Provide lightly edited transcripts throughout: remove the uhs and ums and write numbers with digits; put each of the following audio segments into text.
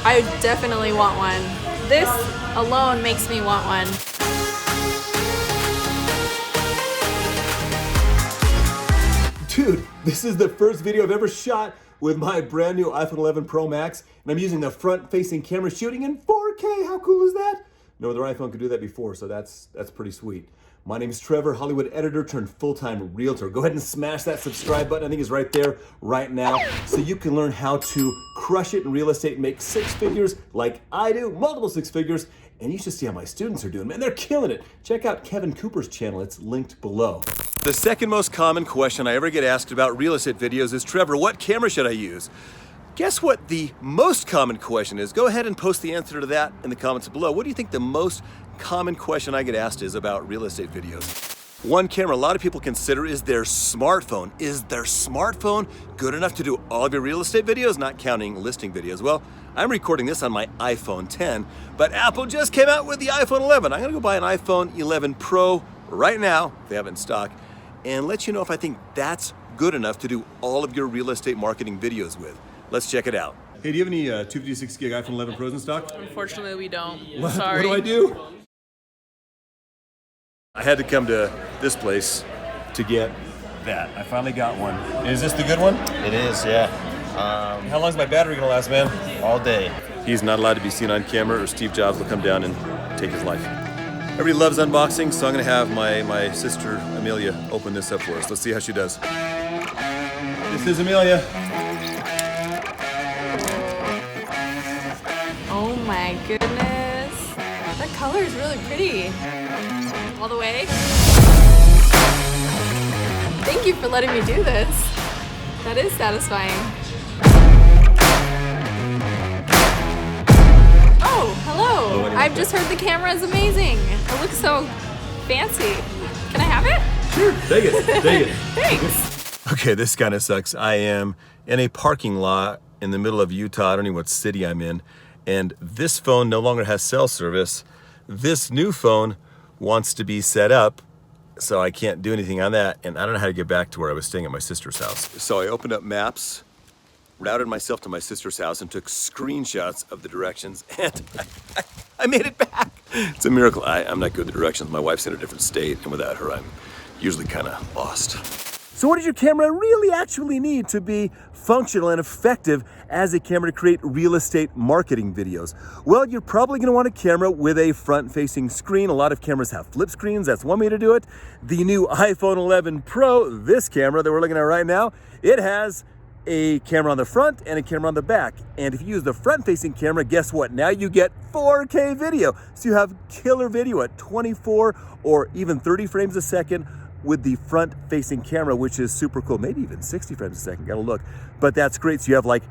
I definitely want one. This alone makes me want one. Dude, this is the first video I've ever shot with my brand new iPhone 11 Pro Max, and I'm using the front-facing camera shooting in 4K. How cool is that? No other iPhone could do that before, so that's pretty sweet. My name is Trevor, Hollywood editor turned full-time realtor. Go ahead and smash that subscribe button. I think it's right there, right now, so you can learn how to crush it in real estate, make six figures like I do, multiple six figures, and you should see how my students are doing. Man, they're killing it. Check out Kevin Cooper's channel. It's linked below. The second most common question I ever get asked about real estate videos is, Trevor, what camera should I use? Guess what the most common question is? Go ahead and post the answer to that in the comments below. What do you think the most common question I get asked is about real estate videos? One camera a lot of people consider is their smartphone. Is their smartphone good enough to do all of your real estate videos, not counting listing videos? Well, I'm recording this on my iPhone 10, but Apple just came out with the iPhone 11. I'm gonna go buy an iPhone 11 Pro right now, if they have it in stock, and let you know if I think that's good enough to do all of your real estate marketing videos with. Let's check it out. Hey, do you have any 256 gig iPhone 11 Pros in stock? Unfortunately, we don't. What Sorry. do I do? I had to come to this place to get that. I finally got one. Is this the good one? It is, yeah. How long is my battery gonna last, man? All day. He's not allowed to be seen on camera or Steve Jobs will come down and take his life. Everybody loves unboxing, so I'm gonna have my sister Amelia open this up for us. Let's see how she does. This is Amelia. Oh my goodness. That color is really pretty. All the way. Thank you for letting me do this. That is satisfying. Oh, hello. I've just heard the camera is amazing. It looks so fancy. Can I have it? Sure, take it, take it. Thanks. Okay, this kind of sucks. I am in a parking lot in the middle of Utah. I don't know what city I'm in. And this phone no longer has cell service. This new phone wants to be set up, so I can't do anything on that. And I don't know how to get back to where I was staying at my sister's house. So I opened up maps, routed myself to my sister's house, and took screenshots of the directions, and I made it back. It's a miracle. I'm not good at directions. My wife's in a different state, and without her, I'm usually kind of lost. So what does your camera really actually need to be functional and effective as a camera to create real estate marketing videos? Well, you're probably gonna want a camera with a front-facing screen. A lot of cameras have flip screens. That's one way to do it. The new iPhone 11 Pro, this camera that we're looking at right now, it has a camera on the front and a camera on the back. And if you use the front-facing camera, guess what? Now you get 4K video. So you have killer video at 24 or even 30 frames a second with the front-facing camera, which is super cool. Maybe even 60 frames a second, gotta look. But that's great, so you have like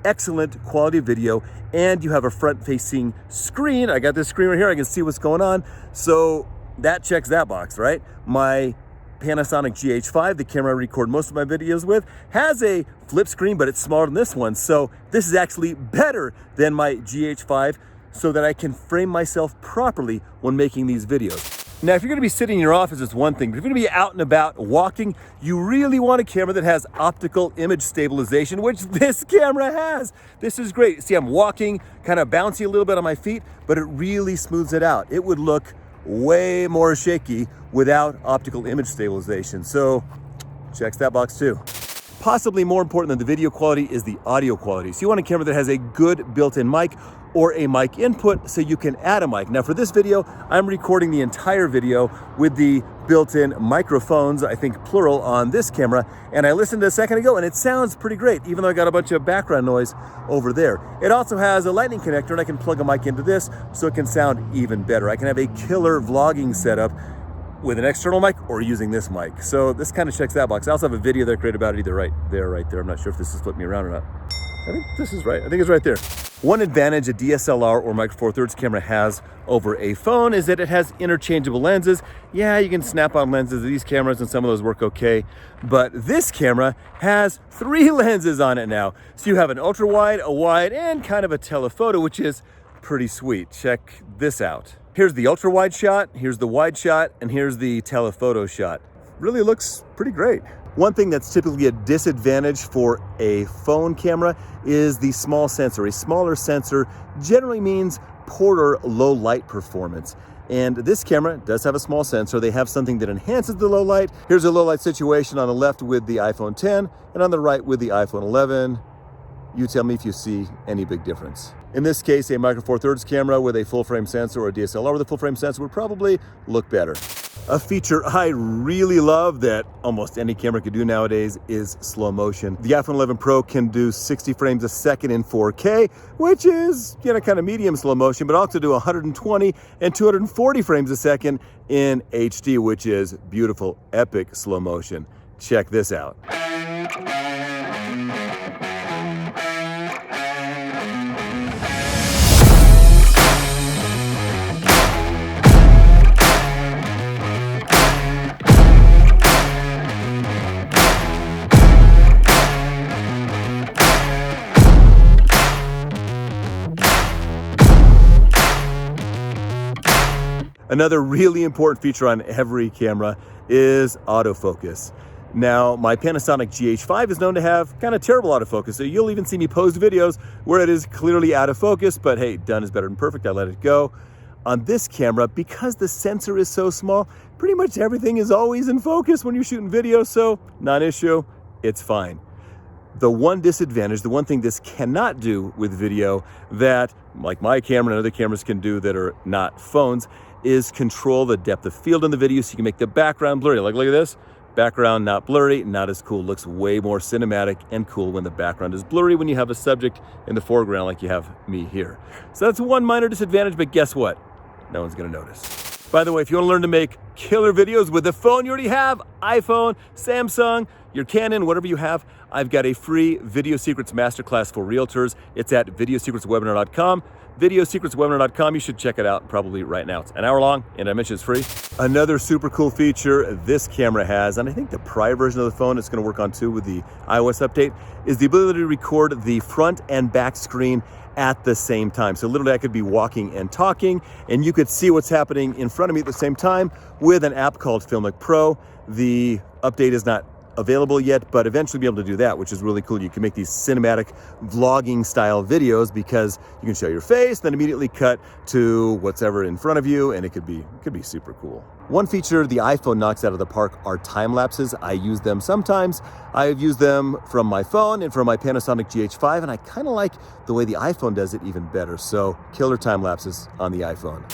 excellent quality video and you have a front-facing screen. I got this screen right here, I can see what's going on. So that checks that box, right? My Panasonic GH5, the camera I record most of my videos with, has a flip screen, but it's smaller than this one. So this is actually better than my GH5 so that I can frame myself properly when making these videos. Now, if you're gonna be sitting in your office, it's one thing, but if you're gonna be out and about walking, you really want a camera that has optical image stabilization, which this camera has. This is great. See, I'm walking, kind of bouncy a little bit on my feet, but it really smooths it out. It would look way more shaky without optical image stabilization. So, checks that box too. Possibly more important than the video quality is the audio quality. So you want a camera that has a good built-in mic or a mic input so you can add a mic. Now for this video, I'm recording the entire video with the built-in microphones, I think plural, on this camera. And I listened a second ago and it sounds pretty great, even though I got a bunch of background noise over there. It also has a lightning connector and I can plug a mic into this so it can sound even better. I can have a killer vlogging setup with an external mic or using this mic. So this kind of checks that box. I also have a video that I created about it either right there. I'm not sure if this is flipping me around or not. I think this is right. I think it's right there. One advantage a DSLR or Micro Four Thirds camera has over a phone is that it has interchangeable lenses. Yeah, you can snap on lenses of these cameras and some of those work okay, but this camera has 3 lenses on it now. So you have an ultra wide, a wide, and kind of a telephoto, which is pretty sweet. Check this out. Here's the ultra wide shot, here's the wide shot, and here's the telephoto shot. Really looks pretty great. One thing that's typically a disadvantage for a phone camera is the small sensor. A smaller sensor generally means poorer low light performance. And this camera does have a small sensor. They have something that enhances the low light. Here's a low light situation on the left with the iPhone 10 and on the right with the iPhone 11. You tell me if you see any big difference. In this case, a micro four thirds camera with a full frame sensor or a DSLR with a full frame sensor would probably look better. A feature I really love that almost any camera could do nowadays is slow motion. The iPhone 11 Pro can do 60 frames a second in 4K, which is, kind of medium slow motion, but also do 120 and 240 frames a second in HD, which is beautiful, epic slow motion. Check this out. Another really important feature on every camera is autofocus. Now, my Panasonic GH5 is known to have kind of terrible autofocus, so you'll even see me post videos where it is clearly out of focus, but hey, done is better than perfect, I let it go. On this camera, because the sensor is so small, pretty much everything is always in focus when you're shooting video, so non-issue, it's fine. The one disadvantage, the one thing this cannot do with video that, like my camera and other cameras can do that are not phones, is control the depth of field in the video so you can make the background blurry. Like, look at this. Background not blurry, not as cool. Looks way more cinematic and cool when the background is blurry when you have a subject in the foreground like you have me here. So that's one minor disadvantage, but guess what? No one's gonna notice. By the way, if you wanna learn to make killer videos with the phone you already have, iPhone, Samsung, your Canon, whatever you have, I've got a free Video Secrets Masterclass for realtors. It's at videosecretswebinar.com. videosecretswebinar.com. You should check it out probably right now. It's an hour long, and I mentioned it's free. Another super cool feature this camera has, and I think the prior version of the phone it's going to work on too with the iOS update, is the ability to record the front and back screen at the same time. So literally I could be walking and talking, and you could see what's happening in front of me at the same time with an app called Filmic Pro. The update is not available yet, but eventually be able to do that, which is really cool. You can make these cinematic vlogging style videos because you can show your face, then immediately cut to whatever in front of you, and it could be super cool. One feature the iPhone knocks out of the park are time lapses. I use them sometimes. I've used them from my phone and from my Panasonic GH5, and I kind of like the way the iPhone does it even better. So killer time lapses on the iPhone.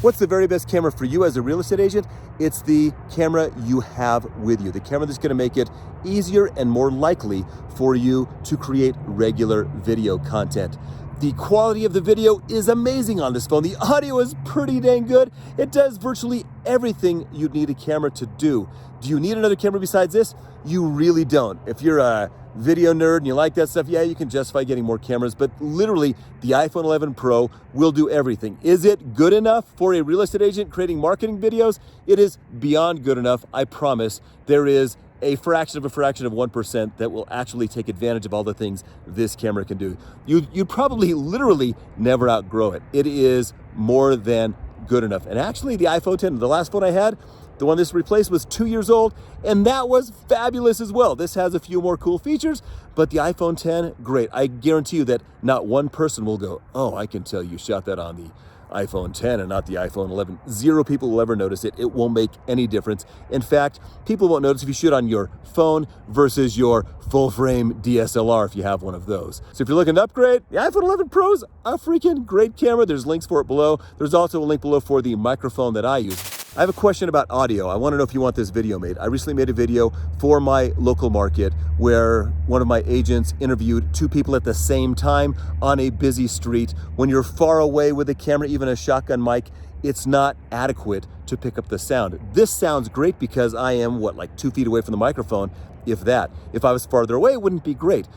What's the very best camera for you as a real estate agent? It's the camera you have with you, the camera that's going to make it easier and more likely for you to create regular video content. The quality of the video is amazing on this phone. The audio is pretty dang good. It does virtually everything you'd need a camera to do. Do you need another camera besides this? You really don't. If you're a video nerd and you like that stuff, yeah, you can justify getting more cameras, but literally the iPhone 11 Pro will do everything. Is it good enough for a real estate agent creating marketing videos? It is beyond good enough, I promise. There is a fraction of 1% that will actually take advantage of all the things this camera can do. You'd probably literally never outgrow it. It is more than good enough. And actually the iPhone 10, the last phone I had, the one this replaced, was 2 years old, and that was fabulous as well. This has a few more cool features, but the iPhone 10, great. I guarantee you that not one person will go, oh, I can tell you shot that on the iPhone 10 and not the iPhone 11. Zero people will ever notice it. It won't make any difference. In fact, people won't notice if you shoot on your phone versus your full frame DSLR if you have one of those. So if you're looking to upgrade, the iPhone 11 Pro's a freaking great camera. There's links for it below. There's also a link below for the microphone that I use. I have a question about audio. I want to know if you want this video made. I recently made a video for my local market where one of my agents interviewed two people at the same time on a busy street. When you're far away with a camera, even a shotgun mic, it's not adequate to pick up the sound. This sounds great because I am, like 2 feet away from the microphone, if that. If I was farther away, it wouldn't be great.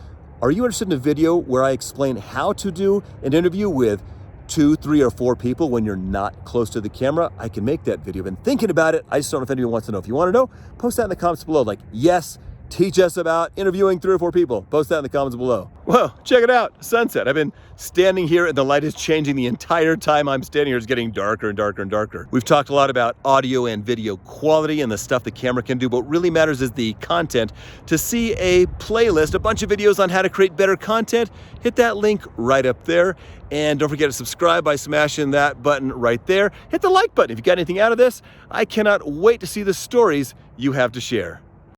Are you interested in a video where I explain how to do an interview with 2, 3, or 4 people when you're not close to the camera? I can make that video. I've been thinking about it. I just don't know if anyone wants to know. If you want to know, post that in the comments below. Like, yes, teach us about interviewing 3 or 4 people? Post that in the comments below. Whoa, check it out, sunset. I've been standing here and the light is changing the entire time I'm standing here. It's getting darker and darker and darker. We've talked a lot about audio and video quality and the stuff the camera can do, but what really matters is the content. To see a playlist, a bunch of videos on how to create better content, hit that link right up there. And don't forget to subscribe by smashing that button right there. Hit the like button if you got anything out of this. I cannot wait to see the stories you have to share.